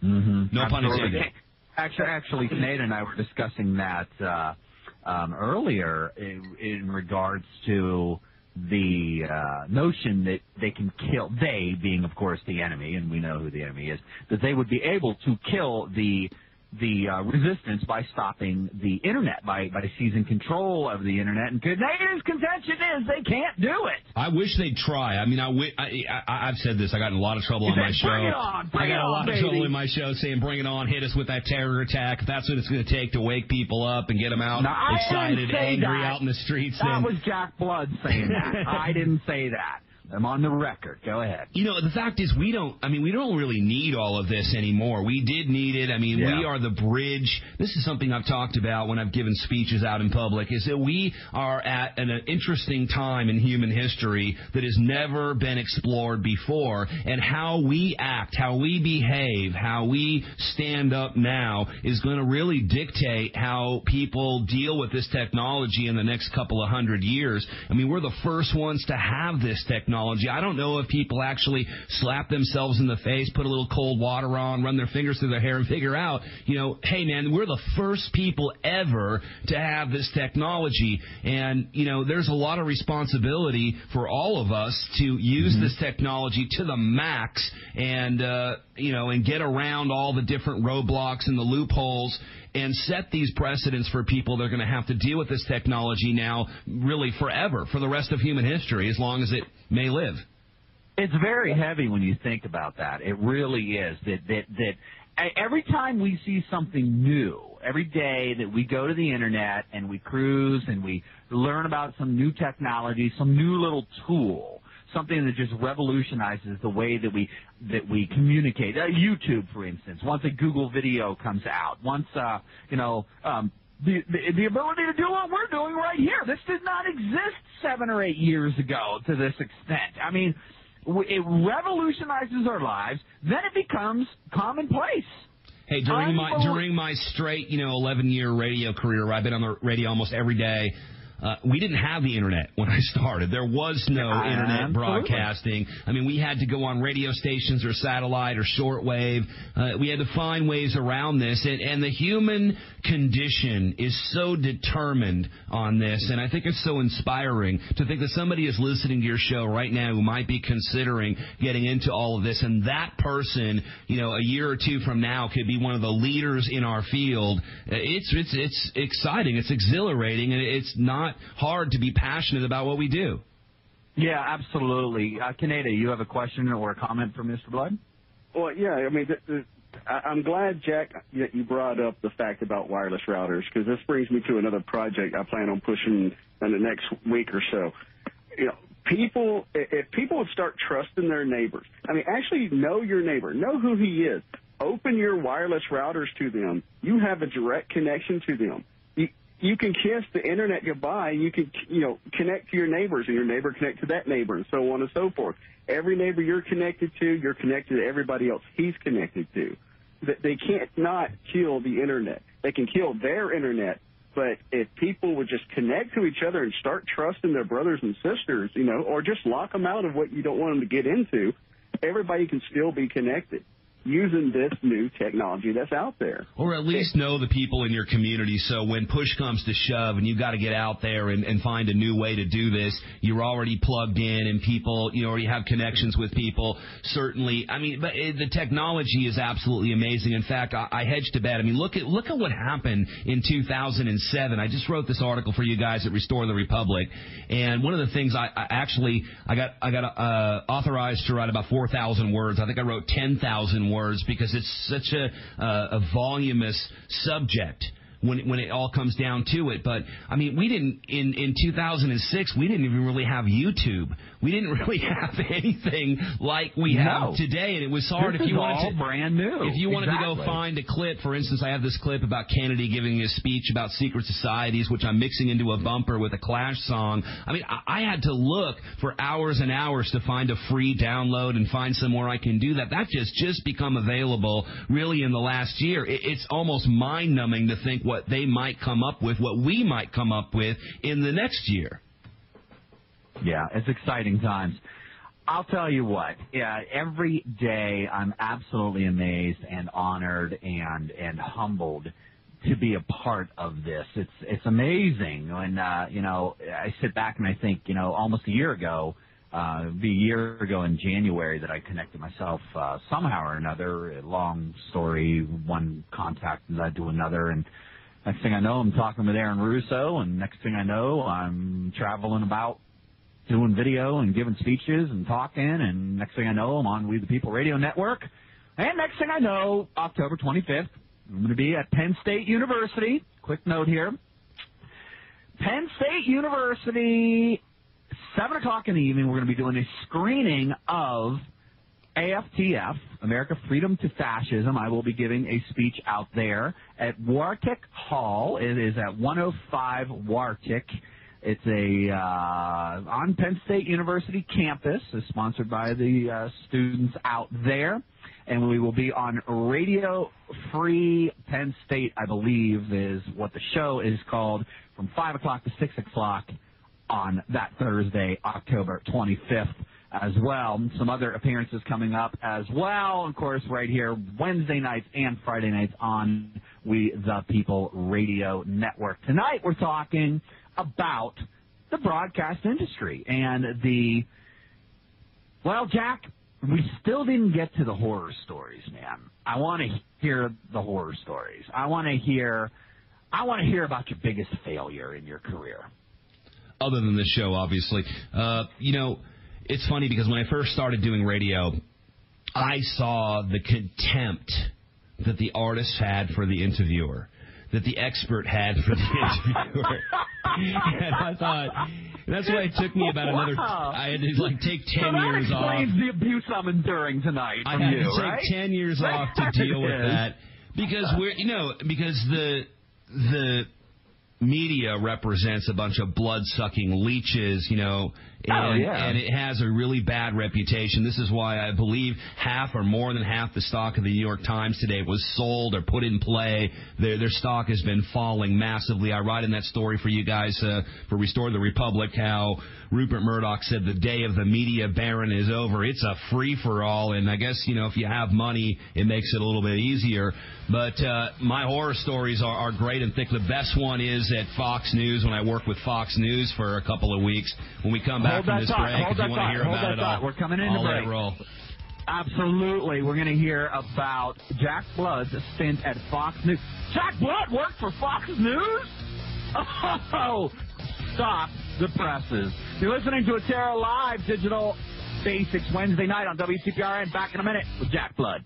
No pun intended. Actually, Nate and I were discussing that earlier in regards to the notion that they can kill, they being, of course, the enemy, and we know who the enemy is, that they would be able to kill the resistance by stopping the internet, by seizing control of the internet. And Canadians' contention is they can't do it. I wish they'd try. I mean, I've said this. I got in a lot of trouble on my show. Bring it on, of trouble in my show saying, bring it on, hit us with that terror attack. If that's what it's going to take to wake people up and get them out excited, angry out in the streets. That was Jack Blood saying that. I didn't say that. I'm on the record. Go ahead. You know, the fact is we don't really need all of this anymore. We did need it. I mean, we are the bridge. This is something I've talked about when I've given speeches out in public, is that we are at an interesting time in human history that has never been explored before. And how we act, how we behave, how we stand up now is going to really dictate how people deal with this technology in the next couple of 100 years. I mean, we're the first ones to have this technology. I don't know if people actually slap themselves in the face, put a little cold water on, run their fingers through their hair and figure out, you know, hey, man, we're the first people ever to have this technology. And, you know, there's a lot of responsibility for all of us to use this technology to the max and, you know, and get around all the different roadblocks and the loopholes and set these precedents for people that are going to have to deal with this technology now really forever, for the rest of human history, as long as it may live. It's very heavy when you think about that. It really is. That every time we see something new, every day that we go to the Internet and we cruise and we learn about some new technology, some new little tool, something that just revolutionizes the way that we communicate. YouTube, for instance. Once a Google video comes out, once the ability to do what we're doing right here. This did not exist 7 or 8 years ago to this extent. I mean, it revolutionizes our lives. Then it becomes commonplace. Hey, during my straight 11-year radio career, where I've been on the radio almost every day. We didn't have the Internet when I started. There was no Internet broadcasting. I mean, we had to go on radio stations or satellite or shortwave. We had to find ways around this. And the human condition is so determined on this. And I think it's so inspiring to think that somebody is listening to your show right now who might be considering getting into all of this. And that person, a year or two from now could be one of the leaders in our field. It's exciting. It's exhilarating. And it's not hard to be passionate about what we do. Yeah, absolutely. Kaneda, you have a question or a comment for Mr. Blood? Well, yeah, I mean, I'm glad, Jack, that you brought up the fact about wireless routers, because this brings me to another project I plan on pushing in the next week or so. If people would start trusting their neighbors, I mean, actually know your neighbor, know who he is, open your wireless routers to them. You have a direct connection to them. You can kiss the Internet goodbye. You can, connect to your neighbors, and your neighbor connect to that neighbor, and so on and so forth. Every neighbor you're connected to everybody else he's connected to. They can't not kill the Internet. They can kill their Internet, but if people would just connect to each other and start trusting their brothers and sisters, or just lock them out of what you don't want them to get into, everybody can still be connected using this new technology that's out there. Or at least know the people in your community, so when push comes to shove and you've got to get out there and find a new way to do this, you're already plugged in and people, already have connections with people. Certainly, I mean, but the technology is absolutely amazing. In fact, I hedge to bet. I mean, look at what happened in 2007. I just wrote this article for you guys at Restore the Republic, and one of the things I got authorized to write about 4,000 words. I think I wrote 10,000 words because it's such a voluminous subject when it all comes down to it. But, I mean, we didn't, in 2006, we didn't even really have YouTube. We didn't really have anything like we have today, and it was hard. This is all brand new. If you wanted to go find a clip, for instance, I have this clip about Kennedy giving a speech about secret societies, which I'm mixing into a bumper with a Clash song. I mean, I had to look for hours and hours to find a free download and find somewhere I can do that. That just become available really in the last year. It's almost mind-numbing to think what they might come up with, what we might come up with in the next year. Yeah, it's exciting times. I'll tell you what. Yeah, every day I'm absolutely amazed and honored and humbled to be a part of this. It's amazing. When I sit back and I think, almost a year ago, it'd be a year ago in January that I connected myself somehow or another. A long story, one contact led to another, and next thing I know, I'm talking with Aaron Russo, and next thing I know, I'm traveling about doing video and giving speeches and talking, and next thing I know, I'm on We the People Radio Network. And next thing I know, October 25th, I'm going to be at Penn State University. Quick note here. Penn State University, 7 o'clock in the evening, we're going to be doing a screening of AFTF, America Freedom to Fascism. I will be giving a speech out there at Wartick Hall. It is at 105 Wartick. It's on Penn State University campus. It's sponsored by the students out there. And we will be on Radio Free Penn State, I believe, is what the show is called, from 5 o'clock to 6 o'clock on that Thursday, October 25th as well. Some other appearances coming up as well. Of course, right here, Wednesday nights and Friday nights on We the People Radio Network. Tonight we're talking about the broadcast industry and Jack, we still didn't get to the horror stories, man. I want to hear the horror stories. I want to hear about your biggest failure in your career. Other than this show, obviously. It's funny because when I first started doing radio, I saw the contempt that the artist had for the interviewer, that the expert had for the interviewer. And I thought, that's why it took me about another, I had to take 10 years off. That explains the abuse I'm enduring tonight from you, I had to take 10 years off to deal with that because because the media represents a bunch of blood-sucking leeches, and it has a really bad reputation. This is why I believe half or more than half the stock of the New York Times today was sold or put in play. Their stock has been falling massively. I write in that story for you guys for Restore the Republic how Rupert Murdoch said the day of the media baron is over. It's a free-for-all, and I guess, if you have money, it makes it a little bit easier. But my horror stories are great and thick. The best one is at Fox News when I worked with Fox News for a couple of weeks. When we come back from this break, if you want to hear about it all, we're coming into break. Roll. Absolutely. We're going to hear about Jack Blood's stint at Fox News. Jack Blood worked for Fox News? Oh, stop the presses. You're listening to EttaroLive Digital Basics Wednesday night on WCPRN. Back in a minute with Jack Blood.